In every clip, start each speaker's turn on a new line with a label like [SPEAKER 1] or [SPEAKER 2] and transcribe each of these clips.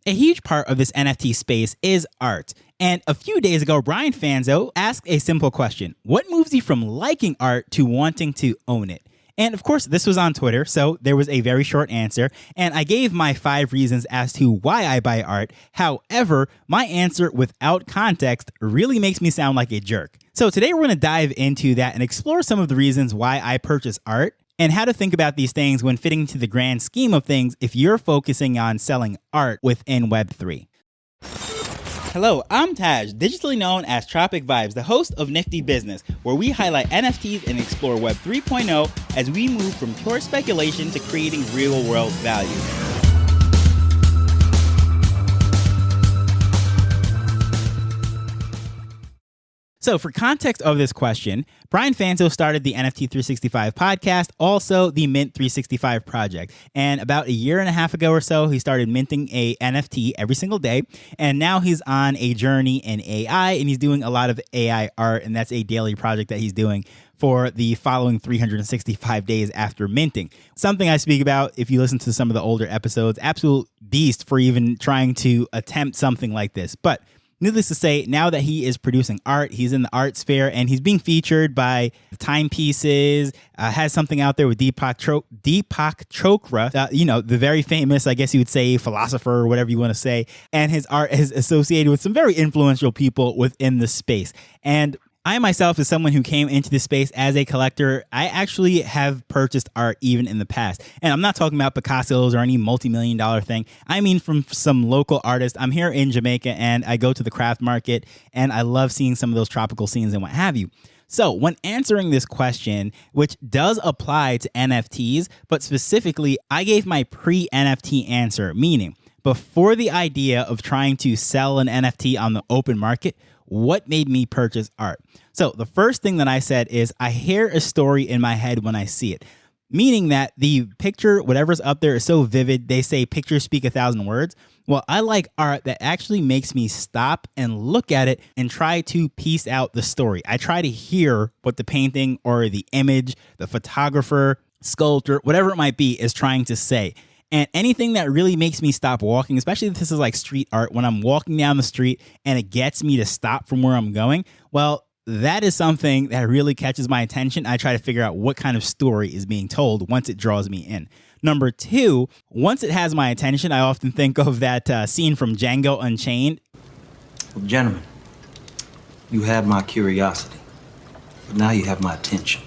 [SPEAKER 1] A huge part of this NFT space is art. And a few days ago, Brian Fanzo asked a simple question. What moves you from liking art to wanting to own it? And of course, this was on Twitter, so there was a very short answer. And I gave my 5 reasons as to why I buy art. However, my answer without context really makes me sound like a jerk. So today we're going to dive into that and explore some of the reasons why I purchase art, and how to think about these things when fitting into the grand scheme of things if you're focusing on selling art within Web3. Hello, I'm Taj, digitally known as Tropic Vibes, the host of Nifty Business, where we highlight NFTs and explore Web 3.0 as we move from pure speculation to creating real-world value. So for context of this question, Brian Fanzo started the NFT 365 podcast, also the Mint 365 project. And about a year and a half ago or so, he started minting a NFT every single day. And now he's on a journey in AI, and he's doing a lot of AI art. And that's a daily project that he's doing for the following 365 days after minting. Something I speak about, if you listen to some of the older episodes, absolute beast for even trying to attempt something like this. But needless to say, now that he is producing art, he's in the art sphere and he's being featured by Timepieces, has something out there with Deepak Chopra, the very famous, I guess you would say, philosopher or whatever you want to say. And his art is associated with some very influential people within the space. And I myself, as someone who came into this space as a collector, I actually have purchased art even in the past. And I'm not talking about Picasso's or any multi-million-dollar thing. I mean from some local artists. I'm here in Jamaica and I go to the craft market and I love seeing some of those tropical scenes and what have you. So when answering this question, which does apply to NFTs, but specifically, I gave my pre-NFT answer, meaning before the idea of trying to sell an NFT on the open market, what made me purchase art? So the first thing that I said is I hear a story in my head when I see it, meaning that the picture, whatever's up there, is so vivid. They say pictures speak 1,000 words. Well, I like art that actually makes me stop and look at it and try to piece out the story. I try to hear what the painting or the image, the photographer, sculptor, whatever it might be, is trying to say. And anything that really makes me stop walking, especially if this is like street art, when I'm walking down the street and it gets me to stop from where I'm going, well, that is something that really catches my attention. I try to figure out what kind of story is being told once it draws me in. Number 2, once it has my attention, I often think of that scene from Django Unchained.
[SPEAKER 2] Well, gentlemen, you have my curiosity, but now you have my attention.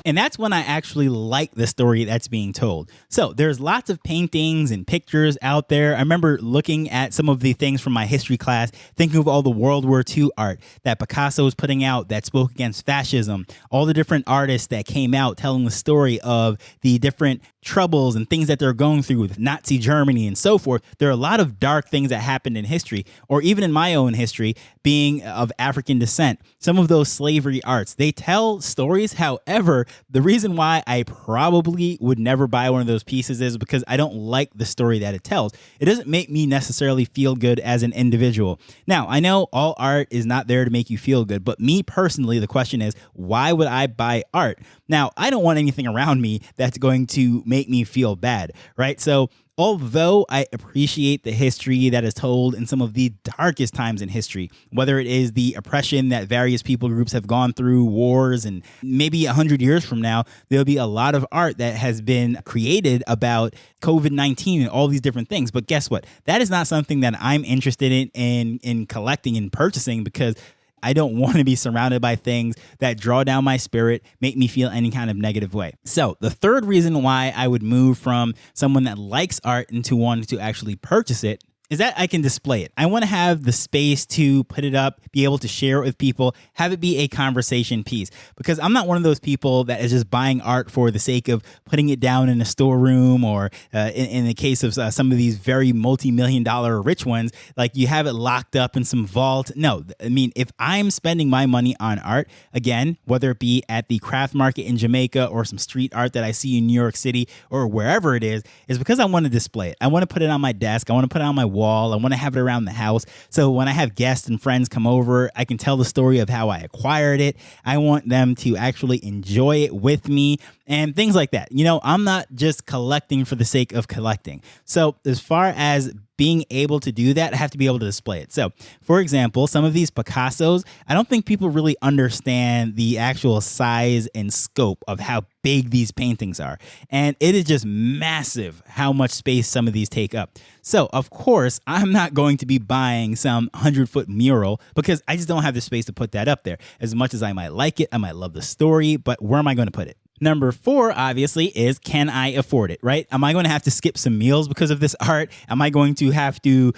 [SPEAKER 1] And that's when I actually like the story that's being told. So there's lots of paintings and pictures out there. I remember looking at some of the things from my history class, thinking of all the World War II art that Picasso was putting out that spoke against fascism, all the different artists that came out telling the story of the different troubles and things that they're going through with Nazi Germany and so forth. There are a lot of dark things that happened in history, or even in my own history, being of African descent. Some of those slavery arts, they tell stories. However, the reason why I probably would never buy one of those pieces is because I don't like the story that it tells. It doesn't make me necessarily feel good as an individual. Now, I know all art is not there to make you feel good, but me personally, the question is, why would I buy art? Now, I don't want anything around me that's going to make me feel bad, right? So although I appreciate the history that is told in some of the darkest times in history, whether it is the oppression that various people groups have gone through, wars, and maybe 100 years from now, there'll be a lot of art that has been created about COVID-19 and all these different things. But guess what? That is not something that I'm interested in collecting and purchasing, because I don't want to be surrounded by things that draw down my spirit, make me feel any kind of negative way. So the third reason why I would move from someone that likes art into wanting to actually purchase it is that I can display it. I want to have the space to put it up, be able to share it with people, have it be a conversation piece. Because I'm not one of those people that is just buying art for the sake of putting it down in a storeroom, or in the case of some of these very multi-million-dollar rich ones, like you have it locked up in some vault. No, I mean, if I'm spending my money on art, again, whether it be at the craft market in Jamaica or some street art that I see in New York City or wherever it is because I want to display it. I want to put it on my desk. I want to put it on my wall. I want to have it around the house. So when I have guests and friends come over, I can tell the story of how I acquired it. I want them to actually enjoy it with me and things like that. You know, I'm not just collecting for the sake of collecting. So as far as being able to do that, I have to be able to display it. So, for example, some of these Picassos, I don't think people really understand the actual size and scope of how big these paintings are. And it is just massive how much space some of these take up. So, of course, I'm not going to be buying some 100-foot mural because I just don't have the space to put that up there. As much as I might like it, I might love the story, but where am I going to put it? Number 4, obviously, is can I afford it, right? Am I going to have to skip some meals because of this art? Am I going to have to,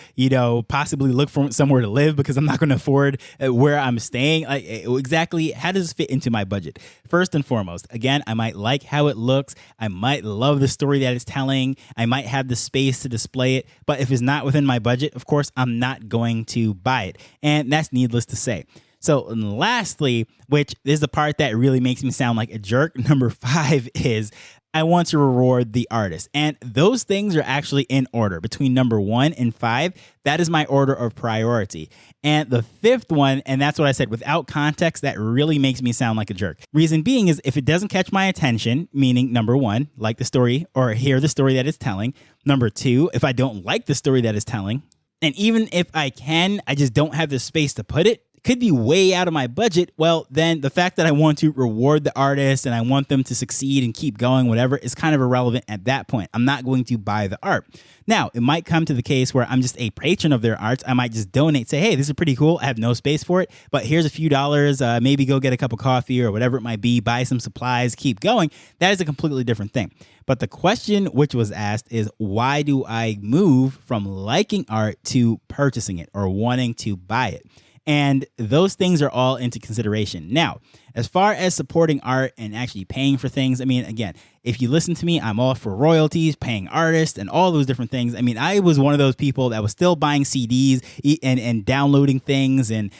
[SPEAKER 1] possibly look for somewhere to live because I'm not going to afford where I'm staying? Like, exactly, how does this fit into my budget? First and foremost, again, I might like how it looks. I might love the story that it's telling. I might have the space to display it. But if it's not within my budget, of course, I'm not going to buy it. And that's needless to say. So, and lastly, which is the part that really makes me sound like a jerk, number 5 is I want to reward the artist. And those things are actually in order between number 1 and 5. That is my order of priority. And the 5th one, and that's what I said, without context, that really makes me sound like a jerk. Reason being is if it doesn't catch my attention, meaning number 1, like the story or hear the story that it's telling. Number 2, if I don't like the story that it's telling. And even if I just don't have the space to put it. Could be way out of my budget. Well, then the fact that I want to reward the artist and I want them to succeed and keep going, whatever, is kind of irrelevant at that point. I'm not going to buy the art. Now, it might come to the case where I'm just a patron of their arts. I might just donate, say, hey, this is pretty cool. I have no space for it, but here's a few dollars. Maybe go get a cup of coffee or whatever it might be, buy some supplies, keep going. That is a completely different thing. But the question which was asked is, why do I move from liking art to purchasing it or wanting to buy it? And those things are all into consideration. Now, as far as supporting art and actually paying for things, I mean, again, if you listen to me, I'm all for royalties, paying artists, and all those different things. I mean, I was one of those people that was still buying CDs and downloading things and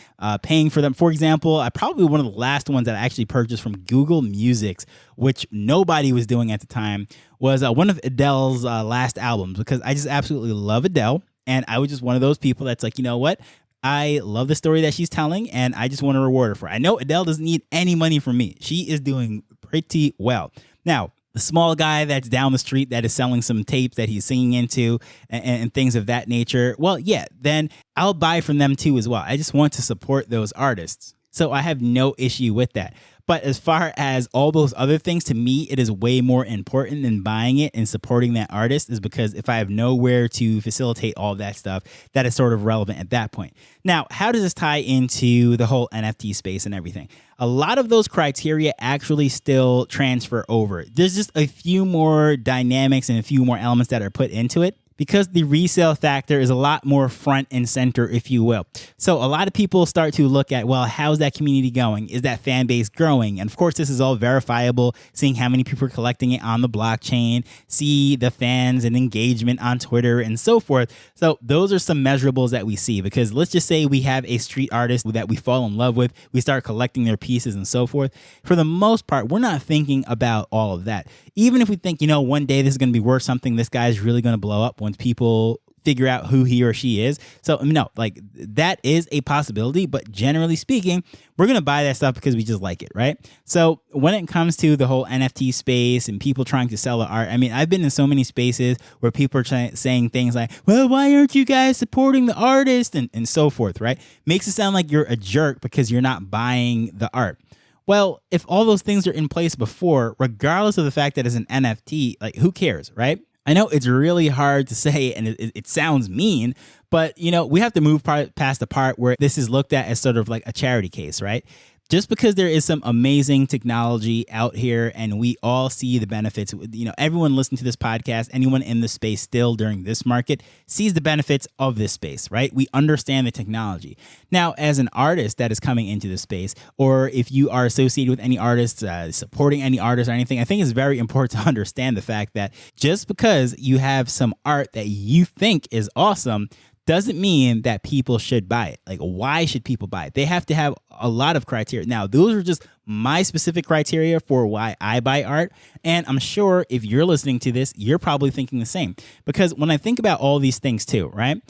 [SPEAKER 1] paying for them. For example, I probably one of the last ones that I actually purchased from Google Music's, which nobody was doing at the time, was one of Adele's last albums, because I just absolutely love Adele. And I was just one of those people that's like, you know what? I love the story that she's telling, and I just want to reward her for it. I know Adele doesn't need any money from me. She is doing pretty well. Now, the small guy that's down the street that is selling some tapes that he's singing into and things of that nature, well, yeah, then I'll buy from them too as well. I just want to support those artists. So I have no issue with that. But as far as all those other things, to me, it is way more important than buying it and supporting that artist, is because if I have nowhere to facilitate all that stuff, that is sort of relevant at that point. Now, how does this tie into the whole NFT space and everything? A lot of those criteria actually still transfer over. There's just a few more dynamics and a few more elements that are put into it, because the resale factor is a lot more front and center, if you will. So a lot of people start to look at, well, how's that community going? Is that fan base growing? And of course, this is all verifiable, seeing how many people are collecting it on the blockchain, see the fans and engagement on Twitter and so forth. So those are some measurables that we see, because let's just say we have a street artist that we fall in love with, we start collecting their pieces and so forth. For the most part, we're not thinking about all of that. Even if we think, one day this is going to be worth something, this guy is really going to blow up once people figure out who he or she is. So no, like that is a possibility, but generally speaking, we're going to buy that stuff because we just like it, right? So when it comes to the whole NFT space and people trying to sell the art, I mean, I've been in so many spaces where people are saying things like, well, why aren't you guys supporting the artist and so forth, right? Makes it sound like you're a jerk because you're not buying the art. Well, if all those things are in place before, regardless of the fact that it's an NFT, like who cares, right? I know it's really hard to say and it sounds mean, but we have to move past the part where this is looked at as sort of like a charity case, right? Just because there is some amazing technology out here and we all see the benefits, everyone listening to this podcast, anyone in the space still during this market sees the benefits of this space, right? We understand the technology. Now, as an artist that is coming into the space, or if you are associated with any artists, supporting any artist or anything, I think it's very important to understand the fact that just because you have some art that you think is awesome doesn't mean that people should buy it. Like, why should people buy it? They have to have a lot of criteria. Now, those are just my specific criteria for why I buy art. And I'm sure if you're listening to this, you're probably thinking the same. Because when I think about all these things too, right?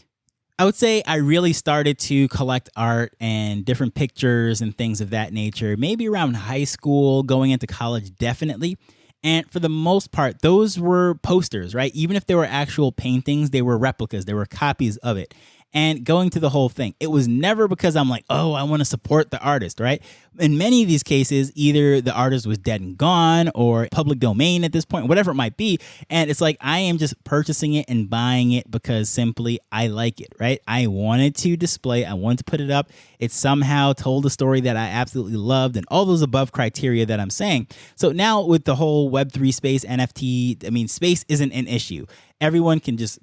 [SPEAKER 1] I would say I really started to collect art and different pictures and things of that nature, maybe around high school, going into college, definitely. And for the most part, those were posters, right? Even if they were actual paintings, they were replicas, they were copies of it. And going to the whole thing, it was never because I'm like, oh, I want to support the artist, right? In many of these cases, either the artist was dead and gone or public domain at this point, whatever it might be. And it's like, I am just purchasing it and buying it because simply I like it, right? I wanted to display, I wanted to put it up. It somehow told a story that I absolutely loved and all those above criteria that I'm saying. So now with the whole Web3 space, NFT, I mean, space isn't an issue. Everyone can just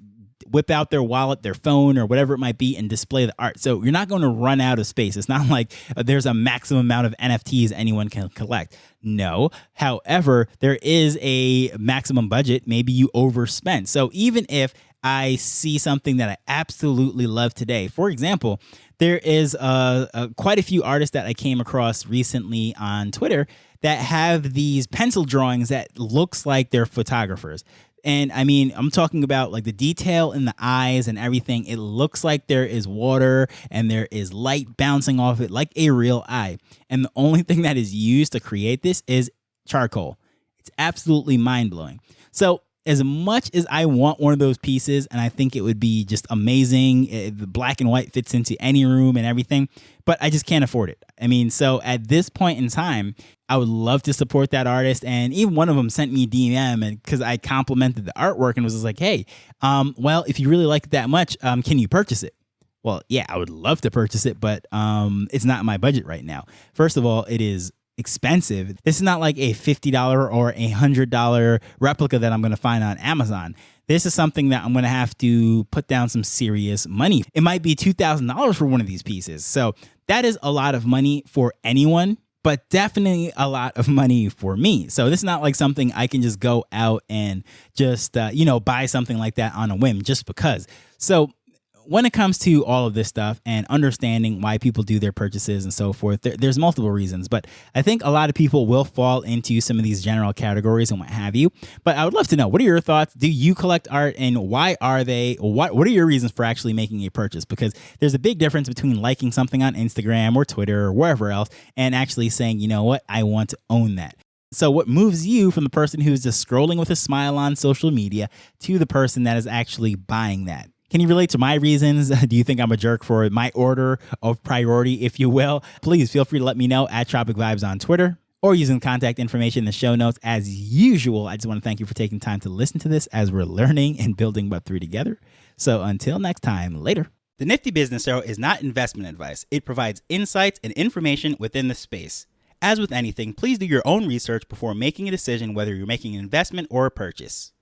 [SPEAKER 1] whip out their wallet, their phone, or whatever it might be and display the art. So you're not going to run out of space. It's not like there's a maximum amount of NFTs anyone can collect. No. However, there is a maximum budget. Maybe you overspend. So even if I see something that I absolutely love today, for example, there is quite a few artists that I came across recently on Twitter that have these pencil drawings that looks like they're photographers. And I mean, I'm talking about like the detail in the eyes and everything. It looks like there is water and there is light bouncing off it like a real eye. And the only thing that is used to create this is charcoal. It's absolutely mind blowing. So as much as I want one of those pieces, and I think it would be just amazing, the black and white fits into any room and everything, but I just can't afford it. I mean, so at this point in time, I would love to support that artist. And even one of them sent me a DM and because I complimented the artwork and was just like, hey, well, if you really like it that much, can you purchase it? Well, yeah, I would love to purchase it, but it's not in my budget right now. First of all, it is expensive. This is not like a $50 or $100 replica that I'm going to find on Amazon. This is something that I'm going to have to put down some serious money. It might be $2,000 for one of these pieces. So that is a lot of money for anyone, but definitely a lot of money for me. So this is not like something I can just go out and just, buy something like that on a whim just because. So when it comes to all of this stuff and understanding why people do their purchases and so forth, there's multiple reasons, but I think a lot of people will fall into some of these general categories and what have you. But I would love to know, what are your thoughts? Do you collect art and why are they? What are your reasons for actually making a purchase? Because there's a big difference between liking something on Instagram or Twitter or wherever else and actually saying, you know what, I want to own that. So what moves you from the person who's just scrolling with a smile on social media to the person that is actually buying that? Can you relate to my reasons? Do you think I'm a jerk for my order of priority, if you will? Please feel free to let me know at Tropic Vibes on Twitter or using contact information in the show notes. As usual, I just want to thank you for taking time to listen to this as we're learning and building Web3 together. So until next time, later. The Nifty Business Arrow is not investment advice. It provides insights and information within the space. As with anything, please do your own research before making a decision whether you're making an investment or a purchase.